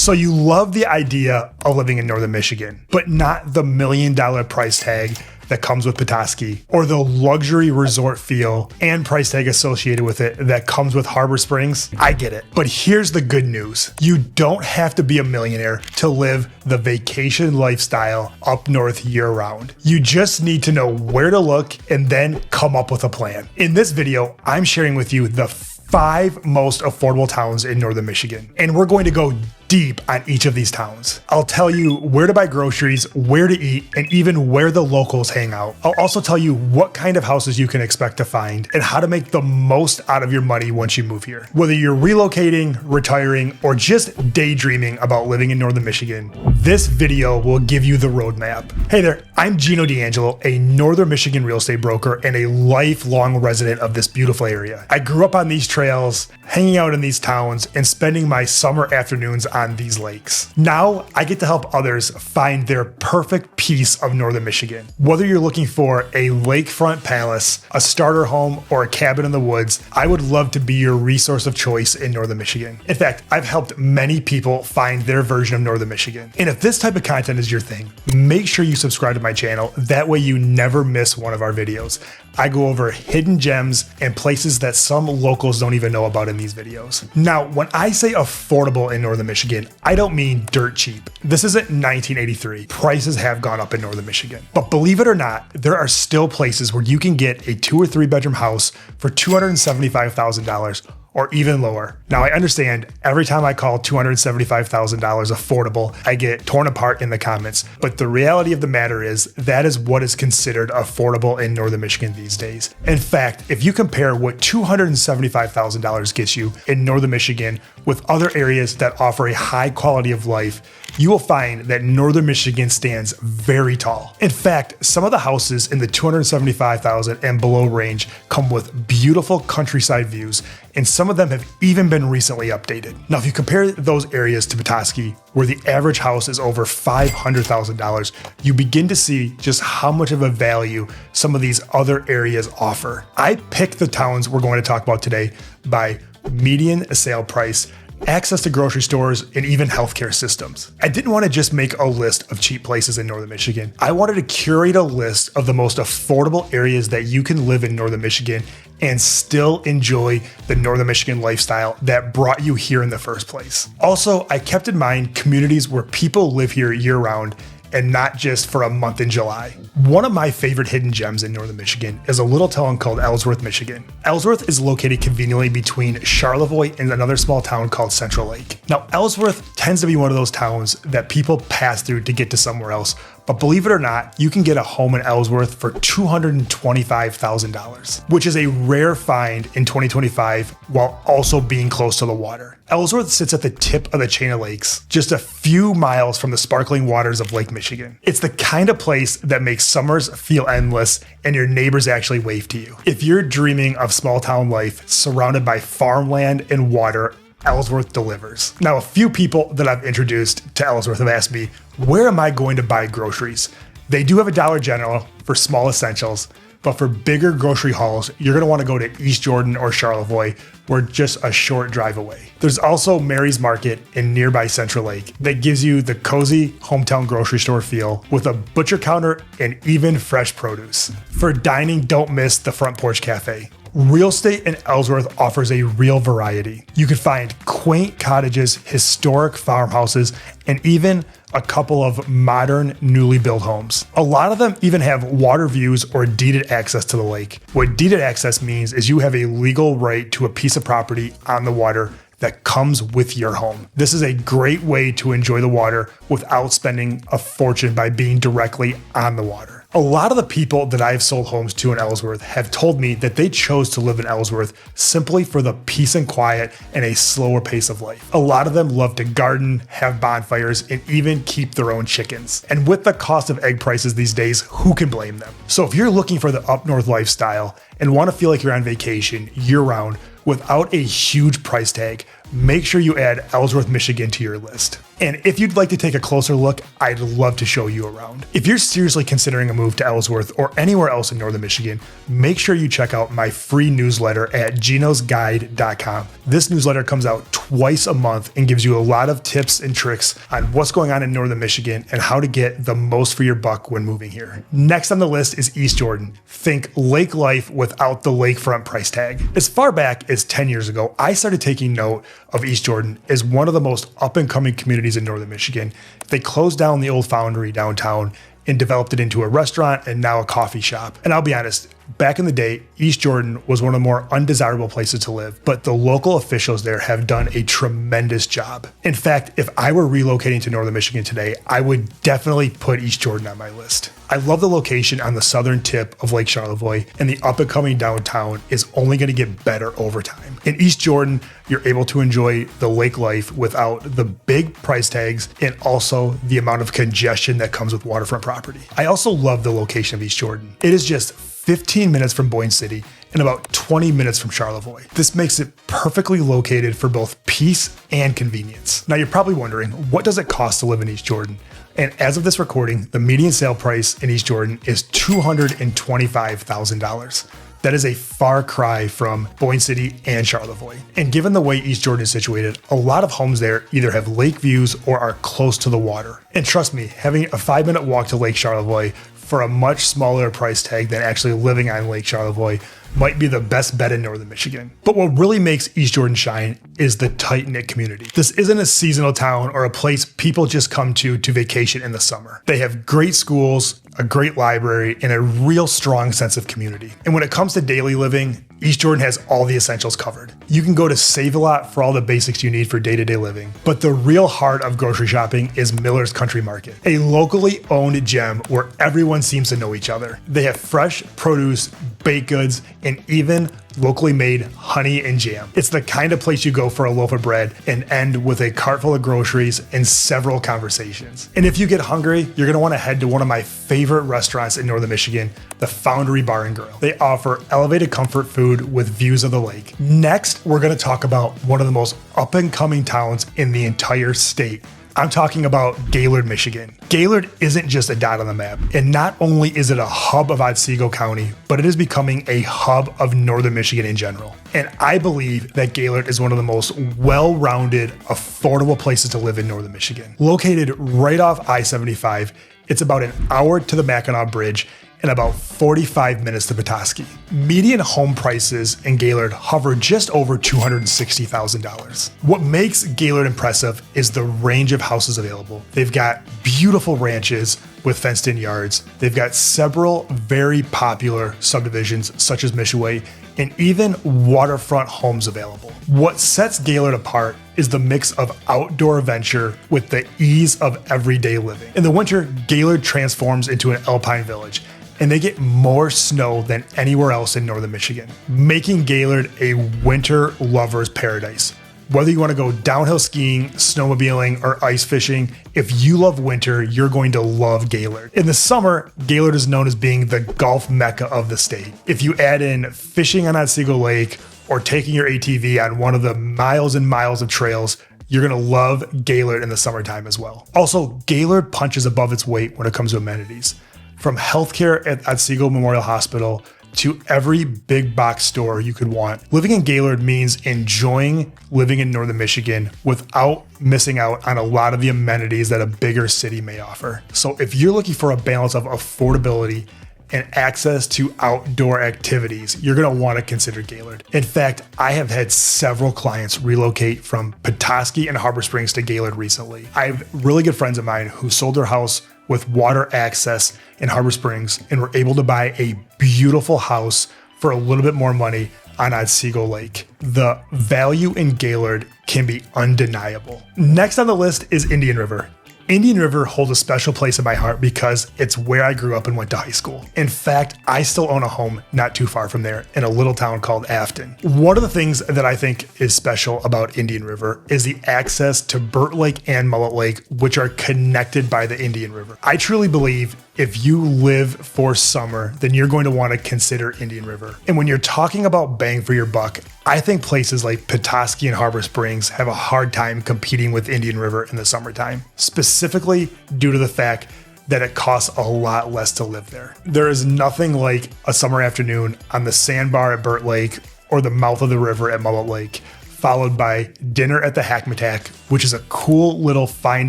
So you love the idea of living in northern Michigan, but not the $1 million price tag that comes with Petoskey, or the luxury resort feel and price tag associated with it that comes with Harbor Springs. I get it. But here's the good news. You don't have to be a millionaire to live the vacation lifestyle up north year-round. You just need to know where to look and then come up with a plan. In this video, I'm sharing with you the 5 most affordable towns in northern Michigan, and we're going to go deep on each of these towns. I'll tell you where to buy groceries, where to eat, and even where the locals hang out. I'll also tell you what kind of houses you can expect to find and how to make the most out of your money once you move here. Whether you're relocating, retiring, or just daydreaming about living in northern Michigan, this video will give you the roadmap. Hey there, I'm Gino D'Angelo, a northern Michigan real estate broker and a lifelong resident of this beautiful area. I grew up on these trails, hanging out in these towns, and spending my summer afternoons on these lakes. Now I get to help others find their perfect piece of northern Michigan. Whether you're looking for a lakefront palace, a starter home, or a cabin in the woods, I would love to be your resource of choice in northern Michigan. In fact, I've helped many people find their version of northern Michigan. And if this type of content is your thing, make sure you subscribe to my channel. That way you never miss one of our videos. I go over hidden gems and places that some locals don't even know about in these videos. Now, when I say affordable in northern Michigan, I don't mean dirt cheap. This isn't 1983. Prices have gone up in northern Michigan. But believe it or not, there are still places where you can get a 2 or 3 bedroom house for $275,000 or even lower. Now, I understand every time I call $275,000 affordable, I get torn apart in the comments, but the reality of the matter is that is what is considered affordable in northern Michigan these days. In fact, if you compare what $275,000 gets you in northern Michigan with other areas that offer a high quality of life, you will find that northern Michigan stands very tall. In fact, some of the houses in the $275,000 and below range come with beautiful countryside views, and some of them have even been recently updated. Now, if you compare those areas to Petoskey, where the average house is over $500,000, you begin to see just how much of a value some of these other areas offer. I picked the towns we're going to talk about today by median sale price, access to grocery stores, and even healthcare systems. I didn't want to just make a list of cheap places in northern Michigan. I wanted to curate a list of the most affordable areas that you can live in northern Michigan and still enjoy the northern Michigan lifestyle that brought you here in the first place. Also, I kept in mind communities where people live here year-round and not just for a month in July. One of my favorite hidden gems in northern Michigan is a little town called Ellsworth, Michigan. Ellsworth is located conveniently between Charlevoix and another small town called Central Lake. Now, Ellsworth tends to be one of those towns that people pass through to get to somewhere else, but believe it or not, you can get a home in Ellsworth for $225,000, which is a rare find in 2025 while also being close to the water. Ellsworth sits at the tip of the chain of lakes, just a few miles from the sparkling waters of Lake Michigan. It's the kind of place that makes summers feel endless and your neighbors actually wave to you. If you're dreaming of small town life surrounded by farmland and water, Ellsworth delivers. Now, a few people that I've introduced to Ellsworth have asked me, where am I going to buy groceries? They do have a Dollar General for small essentials, but for bigger grocery hauls, you're going to want to go to East Jordan or Charlevoix. We're just a short drive away. There's also Mary's Market in nearby Central Lake that gives you the cozy hometown grocery store feel with a butcher counter and even fresh produce. For dining, don't miss the Front Porch Cafe. Real estate in Ellsworth offers a real variety. You can find quaint cottages, historic farmhouses, and even a couple of modern, newly built homes. A lot of them even have water views or deeded access to the lake. What deeded access means is you have a legal right to a piece of property on the water that comes with your home. This is a great way to enjoy the water without spending a fortune by being directly on the water. A lot of the people that I've sold homes to in Ellsworth have told me that they chose to live in Ellsworth simply for the peace and quiet and a slower pace of life. A lot of them love to garden, have bonfires, and even keep their own chickens. And with the cost of egg prices these days, who can blame them? So if you're looking for the up north lifestyle and want to feel like you're on vacation year-round without a huge price tag, make sure you add Ellsworth, Michigan to your list. And if you'd like to take a closer look, I'd love to show you around. If you're seriously considering a move to Ellsworth or anywhere else in northern Michigan, make sure you check out my free newsletter at genosguide.com. This newsletter comes out twice a month and gives you a lot of tips and tricks on what's going on in northern Michigan and how to get the most for your buck when moving here. Next on the list is East Jordan. Think lake life without the lakefront price tag. As far back as 10 years ago, I started taking note of East Jordan as one of the most up-and-coming communities in northern Michigan. They closed down the old foundry downtown and developed it into a restaurant and now a coffee shop. And I'll be honest, back in the day, East Jordan was one of the more undesirable places to live, but the local officials there have done a tremendous job. In fact, if I were relocating to northern Michigan today, I would definitely put East Jordan on my list. I love the location on the southern tip of Lake Charlevoix, and the up-and-coming downtown is only going to get better over time. In East Jordan, you're able to enjoy the lake life without the big price tags and also the amount of congestion that comes with waterfront property. I also love the location of East Jordan. It is just 15 minutes from Boyne City and about 20 minutes from Charlevoix. This makes it perfectly located for both peace and convenience. Now you're probably wondering, what does it cost to live in East Jordan? And as of this recording, the median sale price in East Jordan is $225,000. That is a far cry from Boyne City and Charlevoix. And given the way East Jordan is situated, a lot of homes there either have lake views or are close to the water. And trust me, having a 5-minute walk to Lake Charlevoix for a much smaller price tag than actually living on Lake Charlevoix might be the best bet in northern Michigan. But what really makes East Jordan shine is the tight-knit community. This isn't a seasonal town or a place people just come to vacation in the summer. They have great schools, a great library, and a real strong sense of community. And when it comes to daily living, East Jordan has all the essentials covered. You can go to Save-A-Lot for all the basics you need for day-to-day living. But the real heart of grocery shopping is Miller's Country Market, a locally owned gem where everyone seems to know each other. They have fresh produce, baked goods, and even locally made honey and jam. It's the kind of place you go for a loaf of bread and end with a cart full of groceries and several conversations. And if you get hungry, you're gonna wanna head to one of my favorite restaurants in northern Michigan, the Foundry Bar and Grill. They offer elevated comfort food with views of the lake. Next, we're gonna talk about one of the most up and coming towns in the entire state. I'm talking about Gaylord, Michigan. Gaylord isn't just a dot on the map, and not only is it a hub of Otsego County, but it is becoming a hub of northern Michigan in general. And I believe that Gaylord is one of the most well-rounded, affordable places to live in northern Michigan. Located right off I-75, it's about an hour to the Mackinac Bridge and about 45 minutes to Petoskey. Median home prices in Gaylord hover just over $260,000. What makes Gaylord impressive is the range of houses available. They've got beautiful ranches with fenced-in yards. They've got several very popular subdivisions such as Mishaway, and even waterfront homes available. What sets Gaylord apart is the mix of outdoor adventure with the ease of everyday living. In the winter, Gaylord transforms into an alpine village, and they get more snow than anywhere else in northern Michigan, making Gaylord a winter lover's paradise. Whether you want to go downhill skiing, snowmobiling, or ice fishing, if you love winter, you're going to love Gaylord. In the summer, Gaylord is known as being the golf mecca of the state. If you add in fishing on Otsego Lake or taking your ATV on one of the miles and miles of trails, you're going to love Gaylord in the summertime as well. Also, Gaylord punches above its weight when it comes to amenities. From healthcare at Otsego Memorial Hospital to every big box store you could want. Living in Gaylord means enjoying living in northern Michigan without missing out on a lot of the amenities that a bigger city may offer. So if you're looking for a balance of affordability and access to outdoor activities, you're gonna wanna consider Gaylord. In fact, I have had several clients relocate from Petoskey and Harbor Springs to Gaylord recently. I have really good friends of mine who sold their house with water access in Harbor Springs and were able to buy a beautiful house for a little bit more money on Otsego Lake. The value in Gaylord can be undeniable. Next on the list is Indian River. Indian River holds a special place in my heart because it's where I grew up and went to high school. In fact, I still own a home not too far from there in a little town called Afton. One of the things that I think is special about Indian River is the access to Burt Lake and Mullet Lake, which are connected by the Indian River. I truly believe if you live for summer, then you're going to want to consider Indian River. And when you're talking about bang for your buck, I think places like Petoskey and Harbor Springs have a hard time competing with Indian River in the summertime, specifically due to the fact that it costs a lot less to live there. There is nothing like a summer afternoon on the sandbar at Burt Lake or the mouth of the river at Mullet Lake, followed by dinner at the Hackmatack, which is a cool little fine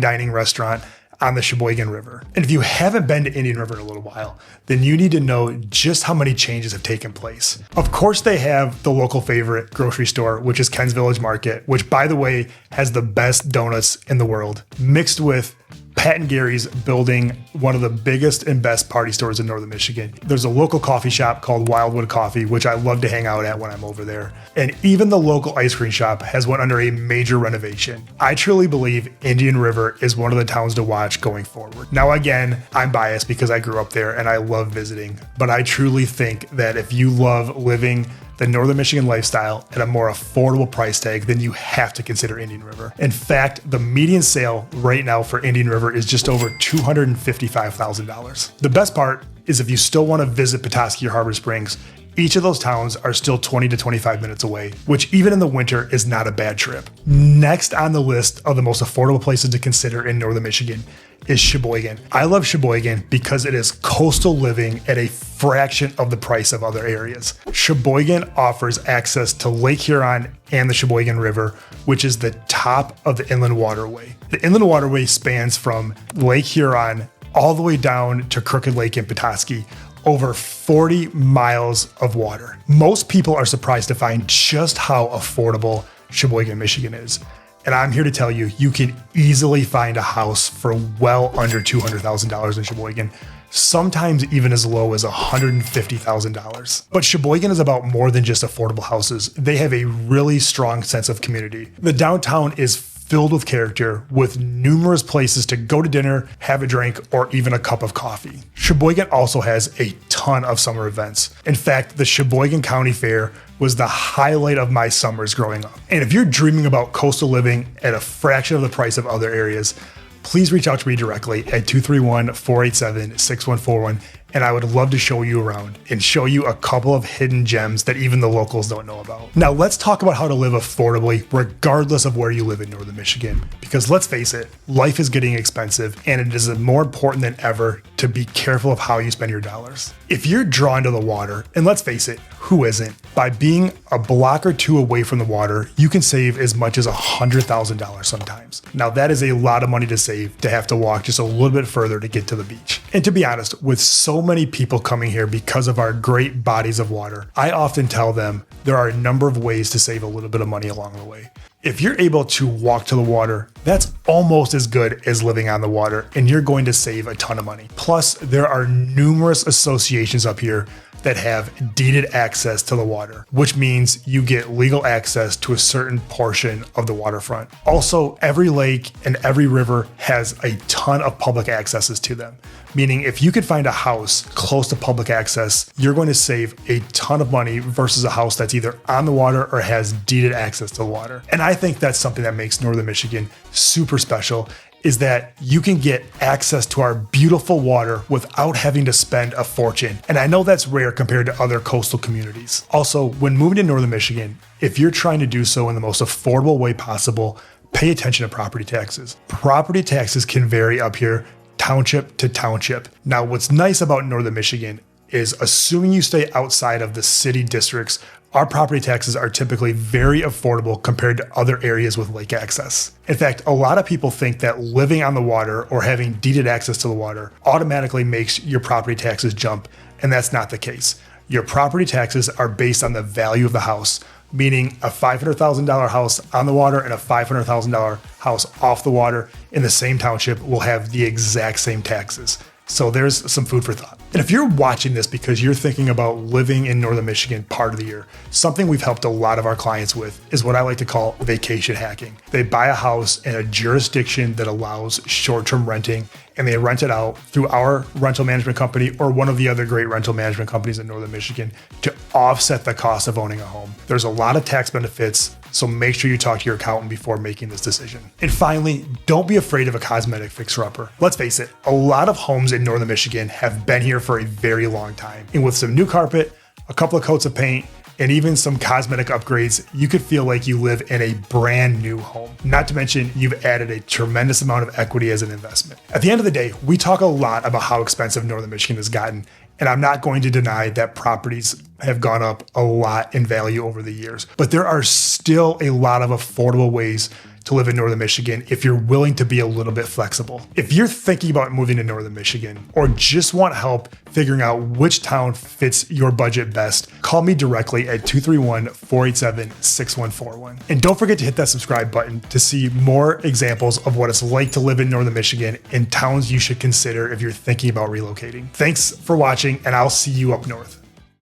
dining restaurant on the Cheboygan River. And if you haven't been to Indian River in a little while, then you need to know just how many changes have taken place. Of course, they have the local favorite grocery store, which is Ken's Village Market, which, by the way, has the best donuts in the world, mixed with Pat and Gary's building one of the biggest and best party stores in northern Michigan. There's a local coffee shop called Wildwood Coffee, which I love to hang out at when I'm over there. And even the local ice cream shop has went under a major renovation. I truly believe Indian River is one of the towns to watch going forward. Now, again, I'm biased because I grew up there and I love visiting, but I truly think that if you love living the northern Michigan lifestyle at a more affordable price tag, then you have to consider Indian River. In fact, the median sale right now for Indian River is just over $255,000. The best part is if you still want to visit Petoskey or Harbor Springs, each of those towns are still 20 to 25 minutes away, which even in the winter is not a bad trip. Next on the list of the most affordable places to consider in northern Michigan is Cheboygan. I love Cheboygan because it is coastal living at a fraction of the price of other areas. Cheboygan offers access to Lake Huron and the Cheboygan River, which is the top of the inland waterway. The inland waterway spans from Lake Huron all the way down to Crooked Lake in Petoskey, over 40 miles of water. Most people are surprised to find just how affordable Cheboygan, Michigan is. And I'm here to tell you, you can easily find a house for well under $200,000 in Cheboygan, sometimes even as low as $150,000. But Cheboygan is about more than just affordable houses. They have a really strong sense of community. The downtown is filled with character, with numerous places to go to dinner, have a drink, or even a cup of coffee. Cheboygan also has a ton of summer events. In fact, the Cheboygan County Fair was the highlight of my summers growing up. And if you're dreaming about coastal living at a fraction of the price of other areas, please reach out to me directly at 231-487-6141, and I would love to show you around and show you a couple of hidden gems that even the locals don't know about. Now let's talk about how to live affordably regardless of where you live in northern Michigan, because let's face it, life is getting expensive and it is more important than ever to be careful of how you spend your dollars. If you're drawn to the water, and let's face it, who isn't? By being a block or two away from the water, you can save as much as $100,000 sometimes. Now that is a lot of money to save to have to walk just a little bit further to get to the beach. And to be honest, with so many people coming here because of our great bodies of water, I often tell them there are a number of ways to save a little bit of money along the way. If you're able to walk to the water, that's almost as good as living on the water, and you're going to save a ton of money. Plus, there are numerous associations up here that have deeded access to the water, which means you get legal access to a certain portion of the waterfront. Also, every lake and every river has a ton of public accesses to them, meaning if you could find a house close to public access, you're going to save a ton of money versus a house that's either on the water or has deeded access to the water. And I think that's something that makes northern Michigan super special, is that you can get access to our beautiful water without having to spend a fortune. And I know that's rare compared to other coastal communities. Also, when moving to northern Michigan, if you're trying to do so in the most affordable way possible, pay attention to property taxes. Property taxes can vary up here, township to township. Now, what's nice about northern Michigan is, assuming you stay outside of the city districts, our property taxes are typically very affordable compared to other areas with lake access. In fact, a lot of people think that living on the water or having deeded access to the water automatically makes your property taxes jump, and that's not the case. Your property taxes are based on the value of the house, meaning a $500,000 house on the water and a $500,000 house off the water in the same township will have the exact same taxes. So there's some food for thought. And if you're watching this because you're thinking about living in northern Michigan part of the year, something we've helped a lot of our clients with is what I like to call vacation hacking. They buy a house in a jurisdiction that allows short-term renting, and they rent it out through our rental management company or one of the other great rental management companies in northern Michigan to offset the cost of owning a home. There's a lot of tax benefits, so make sure you talk to your accountant before making this decision. And finally, don't be afraid of a cosmetic fixer-upper. Let's face it, a lot of homes in northern Michigan have been here for a very long time. And with some new carpet, a couple of coats of paint, and even some cosmetic upgrades, you could feel like you live in a brand new home. Not to mention, you've added a tremendous amount of equity as an investment. At the end of the day, we talk a lot about how expensive Northern Michigan has gotten, and I'm not going to deny that properties have gone up a lot in value over the years, but there are still a lot of affordable ways to live in Northern Michigan if you're willing to be a little bit flexible. If you're thinking about moving to Northern Michigan or just want help figuring out which town fits your budget best, call me directly at 231-487-6141. And don't forget to hit that subscribe button to see more examples of what it's like to live in Northern Michigan and towns you should consider if you're thinking about relocating. Thanks for watching, and I'll see you up north.